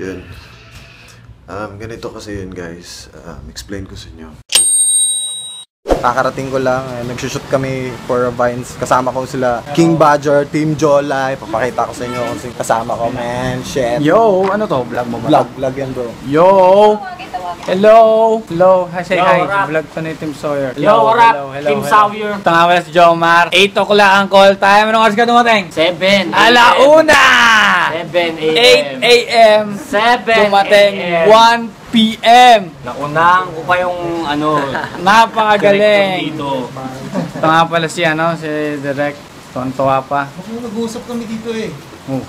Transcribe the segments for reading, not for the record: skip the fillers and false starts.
Yun. Ganito kasi yun guys. Explain ko sa inyo. Kakarating ko lang, nagsushoot kami for Vines. Kasama ko sila King Badger, Team Jolay. Papakita ko sa inyo kung sino kasama ko, man. Shit. Yo, ano to? Vlog mo ba? Vlog yan, bro. Yo! Hello! Hello! Hi, say hi. Vlog to ni Tim Sawyer. Yo, what up? Tim Sawyer. Ito nga pala si Jomar. 8 o'clock ang call time. Anong oras ka dumating? 7 Alauna! 7 a.m. 8 a.m. 7 Dumating a.m. 1 p.m. Naunang ko pa yung Napakagaling. dito. Ito nga pala si Direk. Tontuwa pa. Nag-uusap kami dito eh. Oh.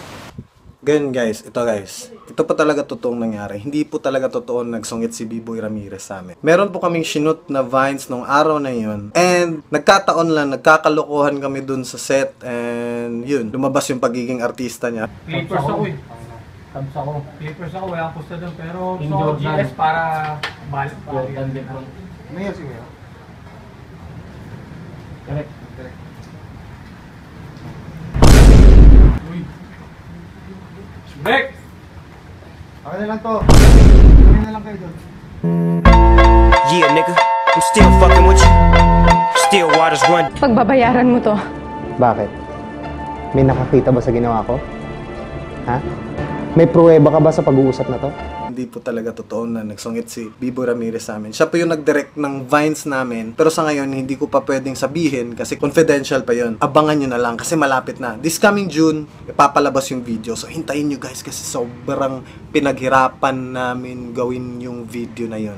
Ganyan guys, ito pa talaga totoong nangyari. Hindi po talaga totoo nagsungit si B-Boy Ramirez sa amin. Meron po kaming shoot na Vines nung araw na yun. And nagkataon lang, nagkakalokohan kami dun sa set. And yun, lumabas yung pagiging artista niya. Papers ako eh. Papers ako, walang pusta doon. Pero so, GS para balik. Mayo sige. Correct. Break! Okay na lang to. Okay na lang kayo doon. Yeah, nigga. I'm still fucking with you. Still waters run. Pagbabayaran mo to. Bakit? May nakakita ba sa ginawa ko? Ha? May pruweba ka ba sa pag-uusap na to? Hindi po talaga totoo na nagsungit si B-Boy Ramirez sa amin. Siya po yung nag-direct ng Vines namin. Pero sa ngayon, hindi ko pa pwedeng sabihin kasi confidential pa yon. Abangan nyo na lang kasi malapit na. This coming June, ipapalabas yung video. So hintayin nyo guys kasi sobrang pinaghirapan namin gawin yung video na yon.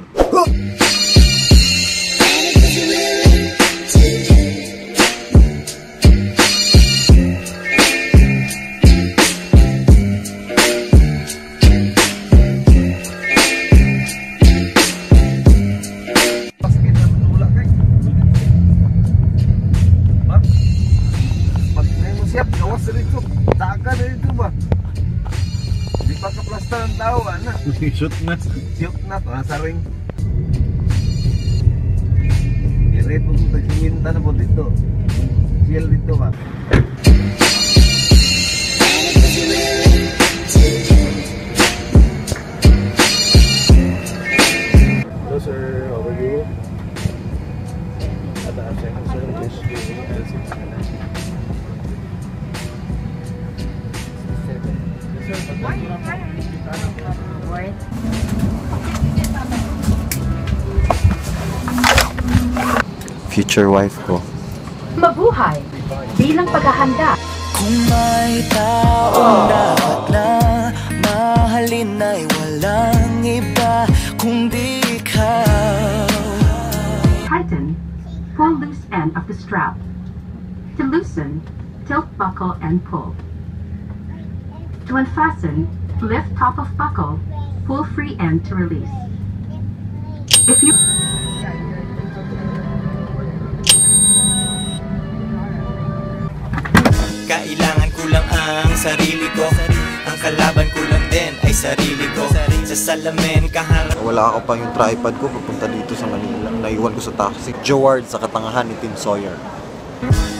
Shoot na. Shoot na to, nasa ring. Kaya po kung nagsiminta na po dito. Shield dito ba? Hello sir, how are you? At the second sir, please give me LC. Future wife ko. Mabuhay bilang paghahanda. Kung may taong dapat na mahalin ay walang iba kundi ikaw. Tighten, pull loose end of the strap. To loosen, tilt buckle and pull. To unfasten, lift top of buckle, pull free end to release. If you Kailangan ko lang ang sarili ko. Ang kalaban ko lang din ay sarili ko. Sa salamin kaharap. Wala ako pang yung tripod ko papunta dito sa Manila. Naiwan ko sa taxi. Joward sa katangahan ni Tim Sawyer.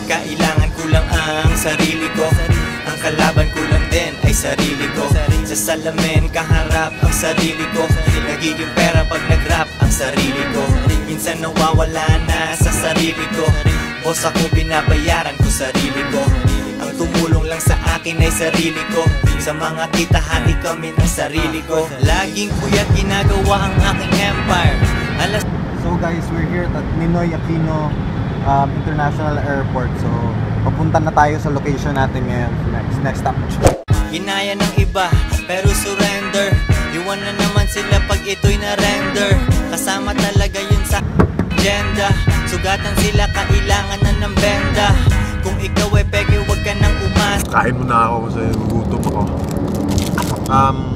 Kailangan ko lang ang sarili ko. Ang kalaban ko lang din ay sarili ko. Sa salamin kaharap ang sarili ko. Nagiging pera pag nag-rap ang sarili ko. Minsan nawawala na sa sarili ko. Boss ako binabayaran ko sarili ko. Ang tumulong lang sa akin ay sarili ko. Sa mga kita hati kami ng sarili ko. Laging puyat ginagawa ang aking empire. So guys, we're here at Ninoy Aquino International Airport. So papunta na tayo sa location natin ngayon. Next stop. Ginaya ng iba pero surrender. Iwan na naman sila pag ito'y na-render. Kasama talaga yun sa agenda. Sugatan sila, kailangan na ng benda. Kung ikaw ay peke, huwag ka nang umas. Kain mo na ako kasi gutom ako.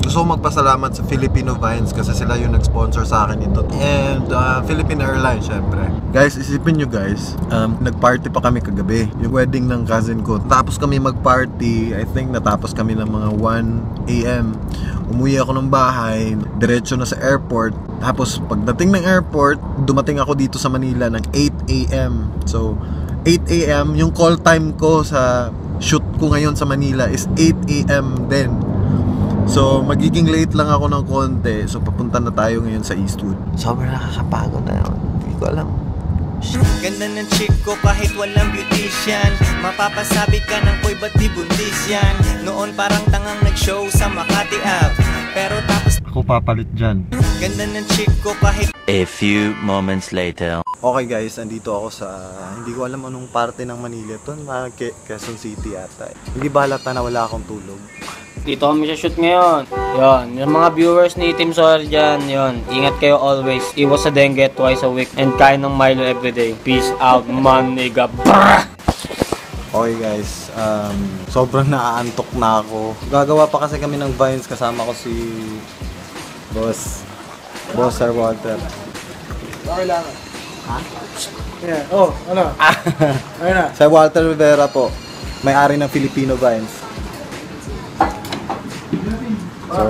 Gusto ko magpasalamat sa Filipino Vines kasi sila yung nag-sponsor sa akin ito. And Philippine Airlines syempre. Guys, isipin nyo guys, nag-party pa kami kagabi. Yung wedding ng cousin ko. Tapos kami mag-party, I think natapos kami ng mga 1 AM. Umuwi ako ng bahay, diretso na sa airport. Tapos pagdating ng airport, dumating ako dito sa Manila ng 8 AM. So 8 AM, yung call time ko sa shoot ko ngayon sa Manila is 8 AM din. So, magiging late lang ako ng konti. So, papunta na tayo ngayon sa Eastwood. Sobrang nakakapagod na yun. Hindi ko alam. Ganda ng chick ko kahit walang beautician. Mapapasabi ka ng ko'y ba't di buntis yan. Noon parang tangang nag-show sa Makati Ave, pero tapos Ako papalit dyan. ganda ng chick ko kahit A few moments later. Okay guys, andito ako sa, hindi ko alam anong parte ng Manila ito, Quezon City ata. Hindi ba halata na wala akong tulog? Dito kami sa shoot ngayon. Yon, yung mga viewers ni Team Solar dyan, yon. Ingat kayo always. Iwas sa dengue twice a week. And kain ng Milo everyday. Peace out, man, nigga. Brrrr! Okay guys, sobrang naaantok na ako. Gagawa pa kasi kami ng Vines, kasama ko si Boss Sir Walter. Okay lang. Ha? Yeah. Oh, ano? Ayun na. Sir Walter Rivera po, may-ari ng Filipino Vines. So,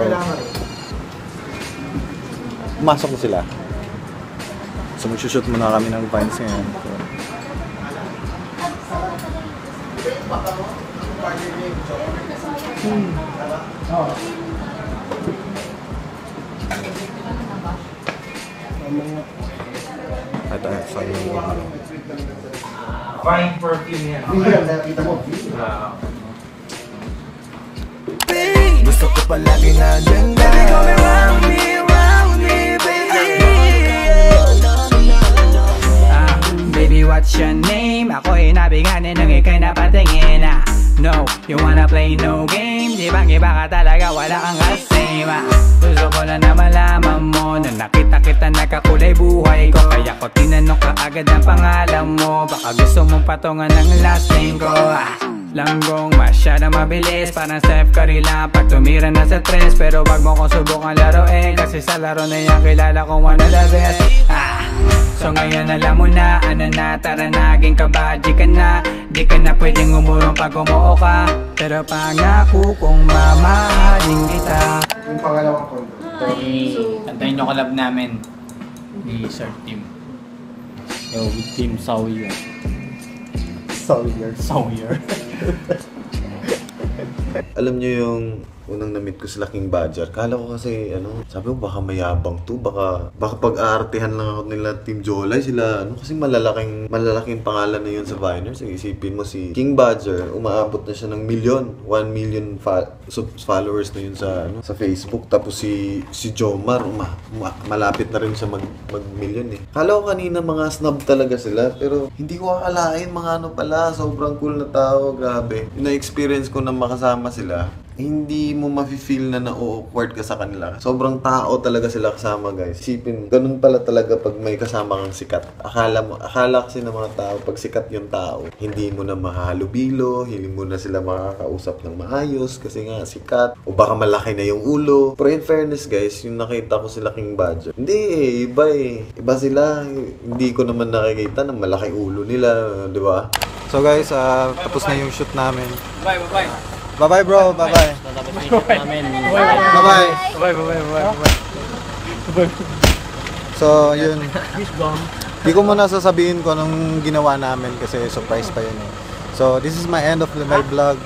pumasok na sila. So, mag-shoot muna kami ng Vines ngayon. So, ito, Fine perfume yan. gusto ko palagi na dyan. Baby, come around me, baby. Baby, what's your name? Ako'y nabiganin ng ikay napatingin. No, you wanna play no game? Di bang iba ka talaga, wala kang kasama. Gusto ko lang na malaman mo na nakita kita nakakulay buhay ko. Kaya ko tinanong ka agad ang pangalan mo. Baka gusto mong patungan ng last name ko. Langgong masyadong mabilis, parang Steph Curry lang pag tumira na sa tres. Pero wag mo kong subukan laruin, kasi sa laro na yan kilala kong one of the best. So ngayon alam mo na, ano na, tara naging kabadji ka na. Di ka na pwedeng umurong pag umuo ka, pero pangako kong mamahalin kita. yung pangalawang kondo. Antayin nyo collab namin ni Sir Tim. Yo, with Team Sawyer. Sawyer. Alam nyo yung unang na-meet ko sila King Badger. Kala ko kasi, sabi ko baka mayabang to. Baka pag-aartihan lang ako nila Team Jolay. Sila, kasi malalaking pangalan na yun sa Viners. Isipin mo si King Badger, umaabot na siya ng 1 million followers na yun sa Facebook. Tapos si Jomar, malapit na rin siya mag-million eh. Kala ko kanina mga snob talaga sila. Pero hindi ko akalain mga pala. Sobrang cool na tao. Grabe. Yung na-experience ko na makasama sila, hindi mo mafe-feel na na-awkward ka sa kanila. Sobrang tao talaga sila kasama, guys. Isipin, ganun pala talaga pag may kasama kang sikat. Akala kasi ng mga tao, pag sikat yung tao, hindi mo na mahahalubilo, hindi mo na sila makakausap ng maayos kasi nga sikat, o baka malaki na yung ulo. Pero in fairness, guys, yung nakita ko sila King Badger, hindi iba eh. Iba sila. Hindi ko naman nakikita na malaki ulo nila, di ba? So guys, tapos na yung shoot namin. Bye. Bye-bye bro, bye-bye. Bye-bye. So, yun. Di ko muna sasabihin ko anong ginawa namin kasi surprise pa yun eh. So, this is my end of my vlog.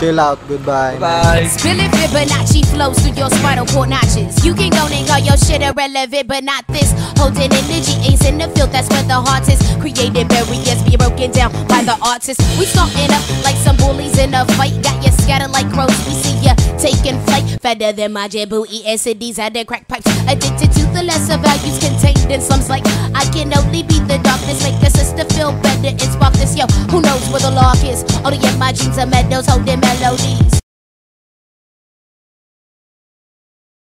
Chill out, goodbye. Bye. Billy Fibonacci flows through your spinal cord notches. You can go and call your shit irrelevant, but not this. Holding energy ain't in the field, that's where the heart is. Created barriers be broken down by the artists. We starting up like some bullies in a fight. Got you scattered like crows, we see ya taking flight. Fatter than my Djibouti SDs out the crack pipes. Addicted to the lesser values contained in slums like I can only be the darkness. Make the sister feel better and spark this, yo. Who knows where the lark is? Only in my jeans are meadows holding melodies.